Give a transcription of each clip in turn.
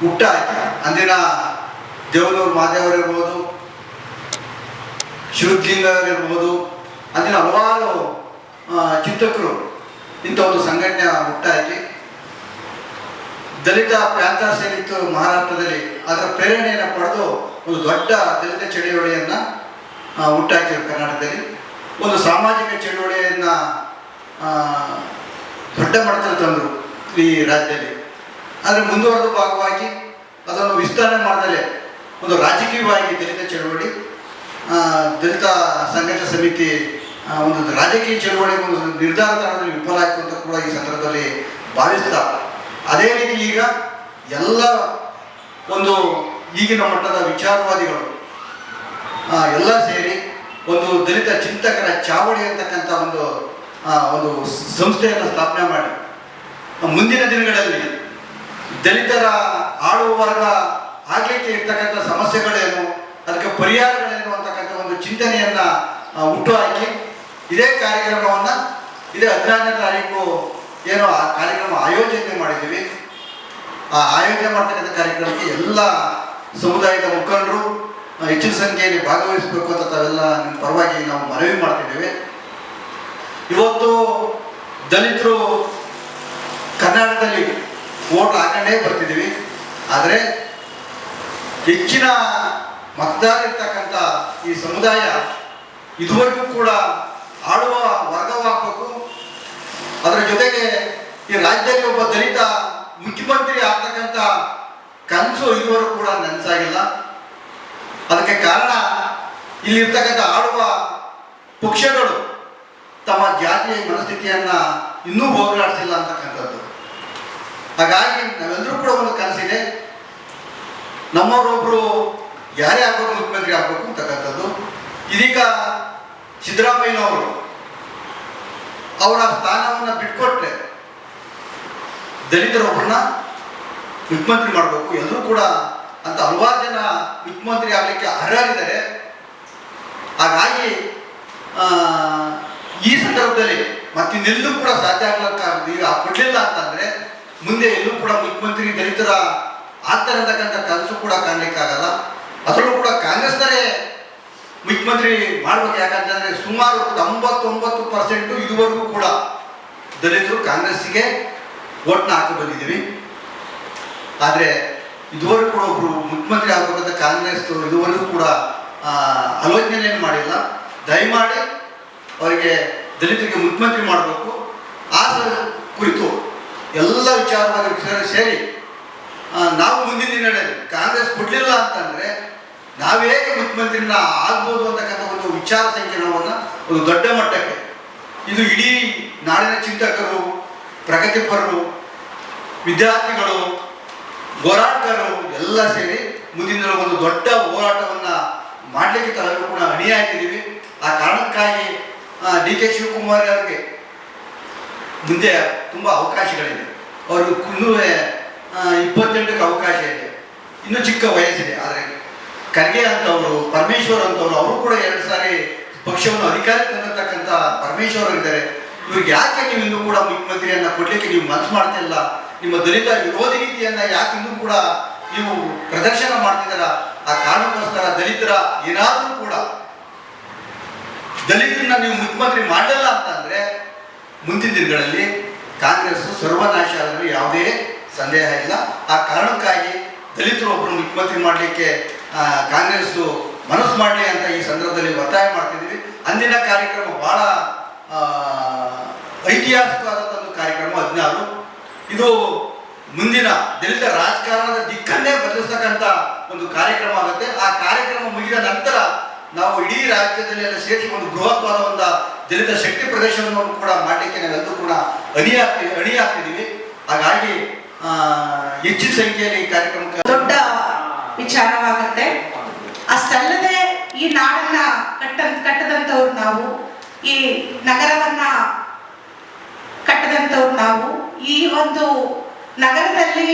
ಹುಟ್ಟಾಯ್ತು. ಅಂದಿನ ದೇವನೂರು ಮಾದೇವರಿರ್ಬೋದು, ಶಿವಲಿಂಗರಿರ್ಬೋದು, ಅಂದಿನ ಹಲವಾರು ಚಿಂತಕರು ಇಂಥ ಒಂದು ಸಂಘಟನೆ ಹುಟ್ಟಾಕಿ ದಲಿತ ಪ್ಯಾಂಥರ್ಸ್ ಏನಿತ್ತು ಮಹಾರಾಷ್ಟ್ರದಲ್ಲಿ, ಅದರ ಪ್ರೇರಣೆಯನ್ನು ಪಡೆದು ಒಂದು ದೊಡ್ಡ ದಲಿತ ಚಳುವಳಿಯನ್ನು ಹುಟ್ಟಾಕಿದ್ರು. ಕರ್ನಾಟಕದಲ್ಲಿ ಒಂದು ಸಾಮಾಜಿಕ ಚಳುವಳಿಯನ್ನು ದೊಡ್ಡ ಮಟ್ಟದಲ್ಲಿ ತಂದರು ಈ ರಾಜ್ಯದಲ್ಲಿ. ಆದರೆ ಮುಂದುವರೆದ ಭಾಗವಾಗಿ ಅದನ್ನು ವಿಸ್ತರಣೆ ಮಾಡದಲೇ ಒಂದು ರಾಜಕೀಯವಾಗಿ ದಲಿತ ಚಳುವಳಿ, ದಲಿತ ಸಂಘರ್ಷ ಸಮಿತಿ ಒಂದು ರಾಜಕೀಯ ಚಳುವಳಿ ಒಂದು ನಿರ್ಧಾರ ತಗೊಳ್ಳೋದ್ರಲ್ಲಿ ವಿಫಲ ಆಯಿತು ಅಂತ ಕೂಡ ಈ ಸಂದರ್ಭದಲ್ಲಿ ಭಾವಿಸ್ತಾರೆ. ಅದೇ ರೀತಿ ಈಗ ಎಲ್ಲ ಒಂದು ಈಗಿನ ಮಟ್ಟದ ವಿಚಾರವಾದಿಗಳು ಎಲ್ಲ ಸೇರಿ ಒಂದು ದಲಿತ ಚಿಂತಕರ ಚಾವಡಿ ಅಂತಕ್ಕಂಥ ಒಂದು ಸಂಸ್ಥೆಯನ್ನು ಸ್ಥಾಪನೆ ಮಾಡಿ ಮುಂದಿನ ದಿನಗಳಲ್ಲಿ ದಲಿತರ ಆಳುವ ವರ್ಗ ಆಗಲಿಕ್ಕೆ ಇರ್ತಕ್ಕಂಥ ಸಮಸ್ಯೆಗಳೇನು, ಅದಕ್ಕೆ ಪರಿಹಾರಗಳೇನು ಅಂತಕ್ಕಂಥ ಒಂದು ಚಿಂತನೆಯನ್ನು ಹುಟ್ಟುಹಾಕಿ ಇದೇ ಕಾರ್ಯಕ್ರಮವನ್ನು ಇದೇ 14ನೇ ತಾರೀಕು ಏನೋ ಆ ಕಾರ್ಯಕ್ರಮ ಆಯೋಜನೆ ಮಾಡಿದ್ದೀವಿ. ಆ ಆಯೋಜನೆ ಮಾಡ್ತಕ್ಕಂಥ ಕಾರ್ಯಕ್ರಮಕ್ಕೆ ಎಲ್ಲ ಸಮುದಾಯದ ಮುಖಂಡರು ಹೆಚ್ಚಿನ ಸಂಖ್ಯೆಯಲ್ಲಿ ಭಾಗವಹಿಸಬೇಕು ಅಂತ ತಾವೆಲ್ಲ ನಿಮ್ಮ ಪರವಾಗಿ ನಾವು ಮನವಿ ಮಾಡ್ತಿದ್ದೇವೆ. ಇವತ್ತು ದಲಿತರು ಕರ್ನಾಟಕದಲ್ಲಿ ವೋಟ್ ಹಾಕೊಂಡೇ ಬರ್ತಿದ್ದೀವಿ. ಆದರೆ ಹೆಚ್ಚಿನ ಮತದಾರ ಇರ್ತಕ್ಕಂಥ ಈ ಸಮುದಾಯ ಇದುವರೆಗೂ ಕೂಡ ಆಳುವ ವರ್ಗವಾಗಬೇಕು. ಅದರ ಜೊತೆಗೆ ಈ ರಾಜ್ಯದಲ್ಲಿ ಒಬ್ಬ ದಲಿತ ಮುಖ್ಯಮಂತ್ರಿ ಆಗ್ತಕ್ಕಂಥ ಕನಸು ಇದುವರೆಗೂ ಕೂಡ ನನಸಾಗಿಲ್ಲ. ಅದಕ್ಕೆ ಕಾರಣ ಇಲ್ಲಿರ್ತಕ್ಕಂಥ ಆಳುವ ಪಕ್ಷಗಳು ತಮ್ಮ ಜಾತಿಯ ಮನಸ್ಥಿತಿಯನ್ನು ಇನ್ನೂ ಹೋಗಲಾಡಿಸಿಲ್ಲ ಅಂತಕ್ಕಂಥದ್ದು. ಹಾಗಾಗಿ ನಾವೆಲ್ಲರೂ ಕೂಡ ಒಂದು ಕನಸಿದೆ, ನಮ್ಮವರೊಬ್ಬರು ಯಾರೇ ಆಗಬೇಕು ಮುಖ್ಯಮಂತ್ರಿ ಆಗಬೇಕು ಅಂತಕ್ಕಂಥದ್ದು. ಇದೀಗ ಸಿದ್ದರಾಮಯ್ಯನವರು ಅವರ ಸ್ಥಾನವನ್ನು ಬಿಟ್ಕೊಟ್ರೆ ದಲಿತರೊಬ್ಬರನ್ನ ಮುಖ್ಯಮಂತ್ರಿ ಮಾಡಬೇಕು, ಎಲ್ಲರೂ ಕೂಡ ಅಂತ ಹಲವಾರು ಜನ ಮುಖ್ಯಮಂತ್ರಿ ಆಗಲಿಕ್ಕೆ ಅರ್ಹರಿದ್ದಾರೆ. ಹಾಗಾಗಿ ಈ ಸಂದರ್ಭದಲ್ಲಿ ಮತ್ತಿನ್ನೆಲ್ಲೂ ಕೂಡ ಸಾಧ್ಯ ಆಗ್ಲಿಕ್ಕೆ ಈಗ ಕೊಡಲಿಲ್ಲ ಅಂತಂದರೆ ಮುಂದೆ ಎಲ್ಲೂ ಕೂಡ ಮುಖ್ಯಮಂತ್ರಿ ದಲಿತರ ಆಗ್ತಾರೆ ಅಂತಕ್ಕಂಥ ಕನಸು ಕೂಡ ಕಾಣಲಿಕ್ಕಾಗಲ್ಲ. ಅದರಲ್ಲೂ ಕೂಡ ಕಾಂಗ್ರೆಸ್ನವರೇ ಮುಖ್ಯಮಂತ್ರಿ ಮಾಡ್ಬೇಕು. ಯಾಕಂತಂದರೆ ಸುಮಾರು 99% ಇದುವರೆಗೂ ಕೂಡ ದಲಿತರು ಕಾಂಗ್ರೆಸ್ಸಿಗೆ ವೋಟ್ನ ಹಾಕಿ ಬಂದಿದ್ದೀವಿ. ಆದರೆ ಇದುವರೆಗೂ ಕೂಡ ಒಬ್ಬರು ಮುಖ್ಯಮಂತ್ರಿ ಆಗಬೇಕಂತ ಕಾಂಗ್ರೆಸ್ ಇದುವರೆಗೂ ಕೂಡ ಆಲೋಚನೆಯನ್ನು ಮಾಡಿಲ್ಲ. ದಯಮಾಡಿ ಅವರಿಗೆ ದಲಿತರಿಗೆ ಮುಖ್ಯಮಂತ್ರಿ ಮಾಡಬೇಕು. ಆ ಕುರಿತು ಎಲ್ಲ ವಿಚಾರವಾದ ಸೇರಿ ನಾವು ಮುಂದಿನ ದಿನಗಳಲ್ಲಿ ಕಾಂಗ್ರೆಸ್ ಕೊಡಲಿಲ್ಲ ಅಂತಂದರೆ ನಾವು ಹೇಗೆ ಮುಖ್ಯಮಂತ್ರಿನ ಆಗ್ಬೋದು ಅಂತಕ್ಕಂಥ ಒಂದು ವಿಚಾರ ಸಂಕಿರಣವನ್ನು ಒಂದು ದೊಡ್ಡ ಮಟ್ಟಕ್ಕೆ ಇದು ಇಡೀ ನಾಡಿನ ಚಿಂತಕರು, ಪ್ರಗತಿಪರರು, ವಿದ್ಯಾರ್ಥಿಗಳು, ಹೋರಾಟಗಾರರು ಎಲ್ಲ ಸೇರಿ ಮುಂದಿನ ಒಂದು ದೊಡ್ಡ ಹೋರಾಟವನ್ನು ಮಾಡಲಿಕ್ಕೆ ತಾವೆಲ್ಲರೂ ಕೂಡ ಅಣಿಯಾಗಿದ್ದೀವಿ. ಆ ಕಾರಣಕ್ಕಾಗಿ DK ಶಿವಕುಮಾರ್ ಅವರಿಗೆ ಮುಂದೆ ತುಂಬ ಅವಕಾಶಗಳಿದೆ. ಅವರು ಇನ್ನೂ 28ಕ್ಕೆ ಅವಕಾಶ ಇದೆ, ಇನ್ನೂ ಚಿಕ್ಕ ವಯಸ್ಸಿದೆ. ಆದರೆ ಖರ್ಗೆ ಅಂತವರು, ಪರಮೇಶ್ವರ್ ಅಂತವರು, ಅವರು ಕೂಡ 2 ಸಾರಿ ಪಕ್ಷವನ್ನು ಅಧಿಕಾರಕ್ಕೆ ತಂದಿರ್ತಕ್ಕಂಥ ಪರಮೇಶ್ವರ್ ಇದ್ದಾರೆ. ಇವ್ರಿಗೆ ಯಾಕೆ ನೀವು ಇನ್ನೂ ಕೂಡ ಮುಖ್ಯಮಂತ್ರಿಯನ್ನು ಕೊಡಲಿಕ್ಕೆ ನೀವು ಮನಸ್ಸು ಮಾಡ್ತಿಲ್ಲ? ನಿಮ್ಮ ದಲಿತ ವಿರೋಧಿ ನೀತಿಯನ್ನು ಯಾಕೆ ಇನ್ನೂ ಕೂಡ ನೀವು ಪ್ರದರ್ಶನ ಮಾಡ್ತಿದ್ದೀರ? ಆ ಕಾರಣಕ್ಕೋಸ್ಕರ ದಲಿತರ ಏನಾದರೂ ಕೂಡ ದಲಿತರನ್ನ ನೀವು ಮುಖ್ಯಮಂತ್ರಿ ಮಾಡಲಿಲ್ಲ ಅಂತಂದರೆ ಮುಂದಿನ ದಿನಗಳಲ್ಲಿ ಕಾಂಗ್ರೆಸ್ ಸರ್ವನಾಶ ಆದರೂ ಯಾವುದೇ ಸಂದೇಹ ಇಲ್ಲ. ಆ ಕಾರಣಕ್ಕಾಗಿ ದಲಿತರು ಒಬ್ಬರು ಮುಖ್ಯಮಂತ್ರಿ ಮಾಡಲಿಕ್ಕೆ ಕಾಂಗ್ರೆಸ್ಸು ಮನಸ್ಸು ಮಾಡಲಿ ಅಂತ ಈ ಸಂದರ್ಭದಲ್ಲಿ ಒತ್ತಾಯ ಮಾಡ್ತಿದ್ದೀವಿ. ಅಂದಿನ ಕಾರ್ಯಕ್ರಮ ಭಾಳ ಐತಿಹಾಸಿಕವಾದಂಥ ಒಂದು ಕಾರ್ಯಕ್ರಮ 16. ಇದು ಮುಂದಿನ ದಲಿತ ರಾಜಕಾರಣದ ದಿಕ್ಕನ್ನೇ ಬದಲಿಸ್ತಕ್ಕಂಥ ಒಂದು ಕಾರ್ಯಕ್ರಮ ಆಗುತ್ತೆ. ಆ ಕಾರ್ಯಕ್ರಮ ಮುಗಿದ ನಂತರ ನಾವು ಇಡೀ ರಾಜ್ಯದಲ್ಲೆಲ್ಲ ಸೇರಿಸಿ ಒಂದು ಬೃಹತ್ವಾದ ಒಂದು ದಲಿತ ಶಕ್ತಿ ಪ್ರದರ್ಶನವನ್ನು ಕೂಡ ಮಾಡಲಿಕ್ಕೆ ನಾವೆಲ್ಲರೂ ಕೂಡ ಅಣಿ ಹಾಕ್ತಿದ್ದೀವಿ. ಹಾಗಾಗಿ ಹೆಚ್ಚಿನ ಸಂಖ್ಯೆಯಲ್ಲಿ ಈ ಕಾರ್ಯಕ್ರಮಕ್ಕೆ ದೊಡ್ಡ ವಿಚಾರವಾಗುತ್ತೆ. ಅಷ್ಟಲ್ಲದೆ ಈ ನಾಡನ್ನ ಕಟ್ಟದಂಥವ್ರು ನಾವು, ಈ ನಗರವನ್ನ ಕಟ್ಟದಂಥವ್ರು ನಾವು. ಈ ಒಂದು ನಗರದಲ್ಲಿ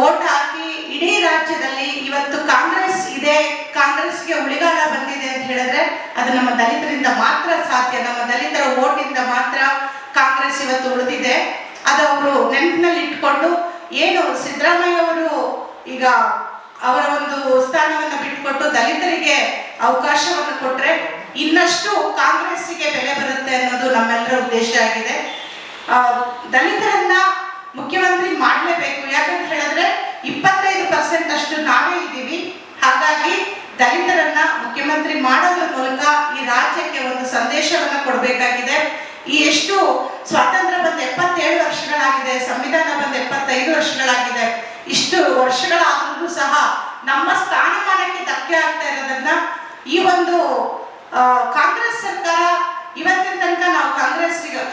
ಓಟ್ ಹಾಕಿ ಇಡೀ ರಾಜ್ಯದಲ್ಲಿ ಇವತ್ತು ಕಾಂಗ್ರೆಸ್ ಇದೆ, ಕಾಂಗ್ರೆಸ್ಗೆ ಉಳಿಗಾಲ ಬಂದಿದೆ ಅಂತ ಹೇಳಿದ್ರೆ ಅದು ನಮ್ಮ ದಲಿತರಿಂದ ಮಾತ್ರ ಸಾಧ್ಯ. ನಮ್ಮ ದಲಿತರ ಓಟಿಂದ ಮಾತ್ರ ಕಾಂಗ್ರೆಸ್ ಇವತ್ತು ಉಳಿದಿದೆ. ಅದು ಅವರು ನೆನಪಿನಲ್ಲಿ ಇಟ್ಕೊಂಡು ಏನು ಸಿದ್ದರಾಮಯ್ಯ ಅವರು ಈಗ ಅವರ ಒಂದು ಸ್ಥಾನವನ್ನು ಬಿಟ್ಟುಕೊಟ್ಟು ದಲಿತರಿಗೆ ಅವಕಾಶವನ್ನು ಕೊಟ್ಟರೆ ಇನ್ನಷ್ಟು ಕಾಂಗ್ರೆಸ್ಸಿಗೆ ಬೆಲೆ ಬರುತ್ತೆ ಅನ್ನೋದು ನಮ್ಮೆಲ್ಲರ ಉದ್ದೇಶ ಆಗಿದೆ. ದಲಿತರನ್ನ ಮುಖ್ಯಮಂತ್ರಿ ಮಾಡಲೇಬೇಕು. ಯಾಕಂತ ಹೇಳಿದ್ರೆ 25% ಅಷ್ಟು ನಾವೇ ಇದ್ದೀವಿ. ಹಾಗಾಗಿ ದಲಿತರನ್ನ ಮುಖ್ಯಮಂತ್ರಿ ಮಾಡೋದ್ರ ಮೂಲಕ ಈ ರಾಜ್ಯಕ್ಕೆ ಒಂದು ಸಂದೇಶವನ್ನು ಕೊಡಬೇಕಾಗಿದೆ. ಈ ಎಷ್ಟು ಸ್ವಾತಂತ್ರ್ಯ ಬಂದ 77 ವರ್ಷಗಳಾಗಿದೆ, ಸಂವಿಧಾನ ಬಂದ 75 ವರ್ಷಗಳಾಗಿದೆ. ಇಷ್ಟು ವರ್ಷಗಳಾದ್ರೂ ಸಹ ನಮ್ಮ ಸ್ಥಾನಮಾನಕ್ಕೆ ಧಕ್ಕೆ ಆಗ್ತಾ ಇರೋದನ್ನ ಈ ಒಂದು ಕಾಂಗ್ರೆಸ್ ಸರ್ಕಾರ ಇವತ್ತಿನ ತನಕ ನಾವು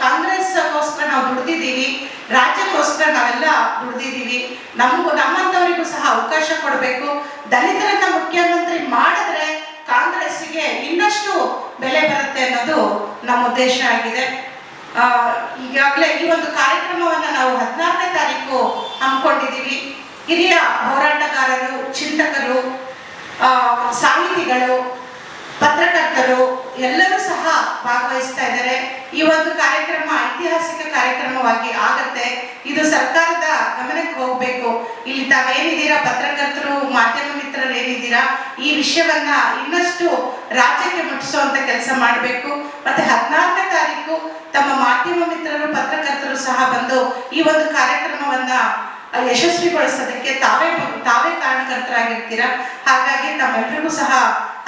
ಕಾಂಗ್ರೆಸ್ಗೋಸ್ಕರ ನಾವು ದುಡ್ದಿದ್ದೀವಿ, ರಾಜ್ಯಕ್ಕೋಸ್ಕರ ನಾವೆಲ್ಲ ದುಡ್ದಿದ್ದೀವಿ. ನಮ್ಮಂಥವರಿಗೂ ಸಹ ಅವಕಾಶ ಕೊಡಬೇಕು. ದಲಿತರನ್ನ ಮುಖ್ಯಮಂತ್ರಿ ಮಾಡಿದ್ರೆ ಕಾಂಗ್ರೆಸ್ಸಿಗೆ ಇನ್ನಷ್ಟು ಬೆಲೆ ಬರುತ್ತೆ ಅನ್ನೋದು ನಮ್ಮ ಉದ್ದೇಶ ಆಗಿದೆ. ಈಗಾಗಲೇ ಈ ಒಂದು ಕಾರ್ಯಕ್ರಮವನ್ನು ನಾವು 14ನೇ ತಾರೀಕು ಹಮ್ಮಿಕೊಂಡಿದ್ದೀವಿ. ಹಿರಿಯ ಹೋರಾಟಗಾರರು, ಚಿಂತಕರು, ಸಾಹಿತಿಗಳು, ಪತ್ರಕರ್ತರು ಎಲ್ಲರೂ ಸಹ ಭಾಗವಹಿಸ್ತಾ ಇದ್ದಾರೆ. ಈ ಒಂದು ಕಾರ್ಯಕ್ರಮ ಐತಿಹಾಸಿಕ ಕಾರ್ಯಕ್ರಮವಾಗಿ ಆಗತ್ತೆ. ಇದು ಸರ್ಕಾರದ ಗಮನಕ್ಕೆ ಹೋಗಬೇಕು. ಇಲ್ಲಿ ತಾವೇನಿದ್ದೀರಾ, ಪತ್ರಕರ್ತರು, ಮಾಧ್ಯಮ ಮಿತ್ರರು ಏನಿದ್ದೀರಾ, ಈ ವಿಷಯವನ್ನ ಇನ್ನಷ್ಟು ರಾಜ್ಯಕ್ಕೆ ಮುಟ್ಟಿಸುವಂತ ಕೆಲಸ ಮಾಡಬೇಕು. ಮತ್ತೆ 14ನೇ ತಾರೀಕು ತಮ್ಮ ಮಾಧ್ಯಮ ಮಿತ್ರರು, ಪತ್ರಕರ್ತರು ಸಹ ಬಂದು ಈ ಒಂದು ಕಾರ್ಯಕ್ರಮವನ್ನ ಯಶಸ್ವಿಗೊಳಿಸೋದಕ್ಕೆ ತಾವೇ ಕಾರಣಕರ್ತರಾಗಿರ್ತೀರಾ. ಹಾಗಾಗಿ ತಮ್ಮೆಲ್ಲರಿಗೂ ಸಹ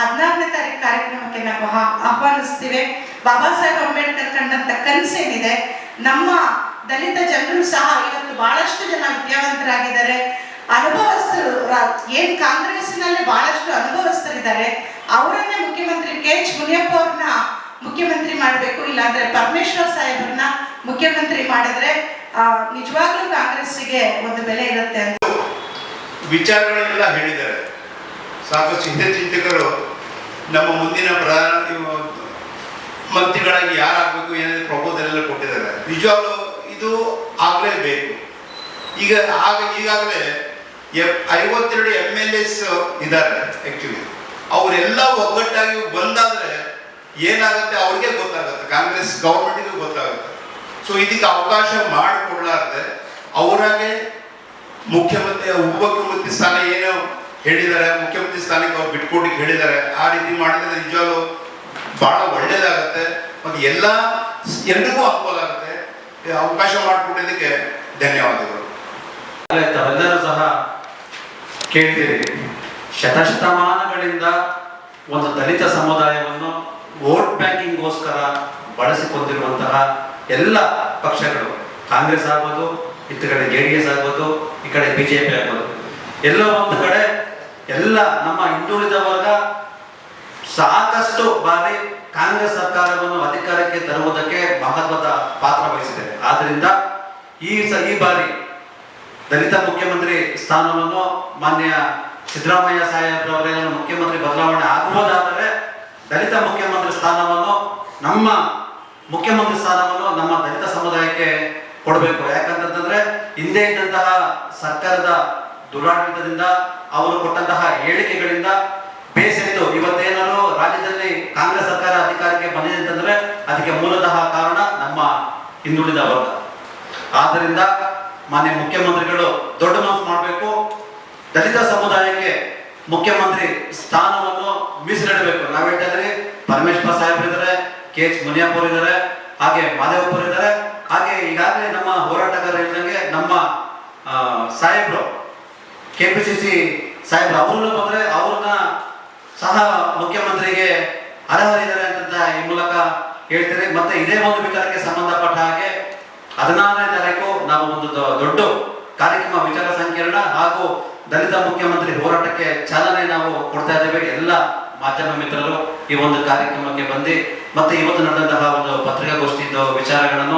14ನೇ ತಾರೀಕು ಕಾರ್ಯಕ್ರಮಕ್ಕೆ ನಾವು ಆಹ್ವಾನಿಸ್ತೀವಿ. ಬಾಬಾ ಸಾಹೇಬ್ ಅಂಬೇಡ್ಕರ್ ಕಂಡಂತ ಕನಸೇನಿದೆ, ನಮ್ಮ ದಲಿತ ಜನರು ಸಹ ಇವತ್ತು ಬಹಳಷ್ಟು ಜನ ವಿದ್ಯಾವಂತರಾಗಿದ್ದಾರೆ, ಅನುಭವಸ್ಥರು. ಏನ್ ಕಾಂಗ್ರೆಸ್ಸಿನಲ್ಲಿ ಬಹಳಷ್ಟು ಅನುಭವಸ್ಥರಿದ್ದಾರೆ. ಅವರನ್ನೇ ಮುಖ್ಯಮಂತ್ರಿ KH ಮುನಿಯಪ್ಪ ಅವ್ರನ್ನ ಮುಖ್ಯಮಂತ್ರಿ ಮಾಡಬೇಕು. ಇಲ್ಲಾಂದ್ರೆ ಪರಮೇಶ್ವರ್ ಸಾಹೇಬ್ರನ್ನ ಮುಖ್ಯಮಂತ್ರಿ ಮಾಡಿದ್ರೆ ನಿಜವಾಗ್ಲೂ ಕಾಂಗ್ರೆಸ್ಸಿಗೆ ಒಂದು ಬೆಲೆ ಇರುತ್ತೆ ಅಂತ ವಿಚಾರಗಳೆಲ್ಲ ಹೇಳಿದ್ದಾರೆ. ಸಾಕಷ್ಟು ಹಿರಿಯ ಚಿಂತಕರು ನಮ್ಮ ಮುಂದಿನ ಪ್ರಧಾನ ಮಂತ್ರಿಗಳಾಗಿ ಯಾರಾಗಬೇಕು ಏನಾದರೂ ಪ್ರಪೋಸಲ್ ಎಲ್ಲ ಕೊಟ್ಟಿದ್ದಾರೆ. ನಿಜವಾಗ್ಲೂ ಇದು ಆಗಲೇಬೇಕು. ಈಗಾಗಲೇ 52 MLAs ಇದ್ದಾರೆ. ಆ್ಯಕ್ಚುಲಿ ಅವರೆಲ್ಲ ಒಗ್ಗಟ್ಟಾಗಿ ಬಂದಾದರೆ ಏನಾಗುತ್ತೆ ಅವ್ರಿಗೆ ಗೊತ್ತಾಗುತ್ತೆ, ಕಾಂಗ್ರೆಸ್ ಗೌರ್ಮೆಂಟಿಗೂ ಗೊತ್ತಾಗುತ್ತೆ. ಸೊ ಇದಕ್ಕೆ ಅವಕಾಶ ಮಾಡಿಕೊಡ್ಲಾರ್ದೆ ಅವರಾಗೆ ಮುಖ್ಯಮಂತ್ರಿ, ಉಪಮುಖ್ಯಮಂತ್ರಿ ಸ್ಥಾನ ಏನು ಹೇಳಿದ್ದಾರೆ, ಮುಖ್ಯಮಂತ್ರಿ ಸ್ಥಾನಕ್ಕೆ ಅವ್ರು ಬಿಟ್ಕೊಟ್ಟಿಗೆ ಹೇಳಿದ್ದಾರೆ. ಆ ರೀತಿ ಮಾಡಿದ್ರೆ ನಿಜವಾಗ್ಲೂ ಬಹಳ ಒಳ್ಳೇದಾಗುತ್ತೆ ಮತ್ತು ಎಲ್ರಿಗೂ ಅನುಕೂಲ ಆಗುತ್ತೆ. ಅವಕಾಶ ಮಾಡಿಕೊಟ್ಟಿದ್ದಕ್ಕೆ ಧನ್ಯವಾದಗಳು. ತಾವೆಲ್ಲರೂ ಸಹ ಕೇಳಿದ್ದೀರಿ, ಶತಶತಮಾನಗಳಿಂದ ಒಂದು ದಲಿತ ಸಮುದಾಯವನ್ನು ವೋಟ್ ಬ್ಯಾಂಕಿಂಗ್ಗೋಸ್ಕರ ಬಳಸಿಕೊಂಡಿರುವಂತಹ ಎಲ್ಲ ಪಕ್ಷಗಳು, ಕಾಂಗ್ರೆಸ್ ಆಗ್ಬೋದು, ಇತ್ತ ಕಡೆ JDS ಆಗ್ಬೋದು, ಈ ಕಡೆ BJP ಆಗ್ಬೋದು, ಎಲ್ಲೋ ಒಂದು ಕಡೆ ಎಲ್ಲ ನಮ್ಮ ಹಿಂದುಳಿದ ವರ್ಗ ಸಾಕಷ್ಟು ಬಾರಿ ಕಾಂಗ್ರೆಸ್ ಸರ್ಕಾರವನ್ನು ಅಧಿಕಾರಕ್ಕೆ ತರುವುದಕ್ಕೆ ಮಹತ್ವದ ಪಾತ್ರ ವಹಿಸಿದೆ. ಆದ್ರಿಂದ ಈ ಬಾರಿ ದಲಿತ ಮುಖ್ಯಮಂತ್ರಿ ಸ್ಥಾನವನ್ನು ಮಾನ್ಯ ಸಿದ್ದರಾಮಯ್ಯ ಸಾಹೇಬ್ರವರೇನು ಮುಖ್ಯಮಂತ್ರಿ ಬದಲಾವಣೆ ಆಗುವುದಾದರೆ ದಲಿತ ಮುಖ್ಯಮಂತ್ರಿ ಸ್ಥಾನವನ್ನು ನಮ್ಮ ದಲಿತ ಸಮುದಾಯಕ್ಕೆ ಕೊಡಬೇಕು. ಯಾಕಂತಂದ್ರೆ ಹಿಂದೆ ಇದ್ದಂತಹ ಸರ್ಕಾರದ ದುರಾಡಳಿತದಿಂದ, ಅವರು ಕೊಟ್ಟಂತಹ ಹೇಳಿಕೆಗಳಿಂದ ಬೇಸತ್ತು ಇವತ್ತೇನಾದ್ರು ರಾಜ್ಯದಲ್ಲಿ ಕಾಂಗ್ರೆಸ್ ಸರ್ಕಾರ ಅಧಿಕಾರಕ್ಕೆ ಬಂದಿದೆ ಅಂತಂದ್ರೆ ಅದಕ್ಕೆ ಮೂಲತಃ ಕಾರಣ ನಮ್ಮ ಹಿಂದುಳಿದ ವರ್ಗ. ಆದ್ದರಿಂದ ಮಾನ್ಯ ಮುಖ್ಯಮಂತ್ರಿಗಳು ದೊಡ್ಡ ಮನಸ್ಸು ಮಾಡಬೇಕು. ದಲಿತ ಸಮುದಾಯಕ್ಕೆ ಮುಖ್ಯಮಂತ್ರಿ ಸ್ಥಾನವನ್ನು ಮೀಸಲಿಡಬೇಕು. ನಾವು ಹೇಳ್ತಾ ಇದ್ರಿ, ಪರಮೇಶ್ವರ್ ಸಾಹೇಬ್ರಿದ್ದಾರೆ, KH ಮುನಿಯಪ್ಪ ಅವರಿದ್ದಾರೆ, ಹಾಗೆ ಮಾದೇವಪ್ಪ ಅವರಿದ್ದಾರೆ, ಹಾಗೆ ಈಗಾಗಲೇ ನಮ್ಮ ಹೋರಾಟಗಾರರು ಇದ್ದಂಗೆ ನಮ್ಮ ಸಾಹೇಬ್ರು KPCC ಸಾಹೇಬ್ರು ಅವ್ರನ್ನ ಬಂದ್ರೆ ಅವ್ರನ್ನ ಸಹ ಮುಖ್ಯಮಂತ್ರಿಗೆ ಅರ್ಹರಿದ್ದಾರೆ ಅಂತ ಈ ಮೂಲಕ ಹೇಳ್ತಾರೆ. ಮತ್ತೆ ಇದೇ ಒಂದು ವಿಚಾರಕ್ಕೆ ಸಂಬಂಧಪಟ್ಟ ಹಾಗೆ 14ನೇ ತಾರೀಕು ನಾವು ಒಂದು ದೊಡ್ಡ ಕಾರ್ಯಕ್ರಮ, ವಿಚಾರ ಸಂಕಿರಣ ಹಾಗೂ ದಲಿತ ಮುಖ್ಯಮಂತ್ರಿ ಹೋರಾಟಕ್ಕೆ ಚಾಲನೆ ನಾವು ಕೊಡ್ತಾ ಇದ್ದೇವೆ. ಎಲ್ಲ ಮಾಧ್ಯಮ ಮಿತ್ರರು ಈ ಒಂದು ಕಾರ್ಯಕ್ರಮಕ್ಕೆ ಬಂದು ಮತ್ತೆ ಇವತ್ತು ನಡೆದಂತಹ ಒಂದು ಪತ್ರಿಕಾಗೋಷ್ಠಿಯ ವಿಚಾರಗಳನ್ನು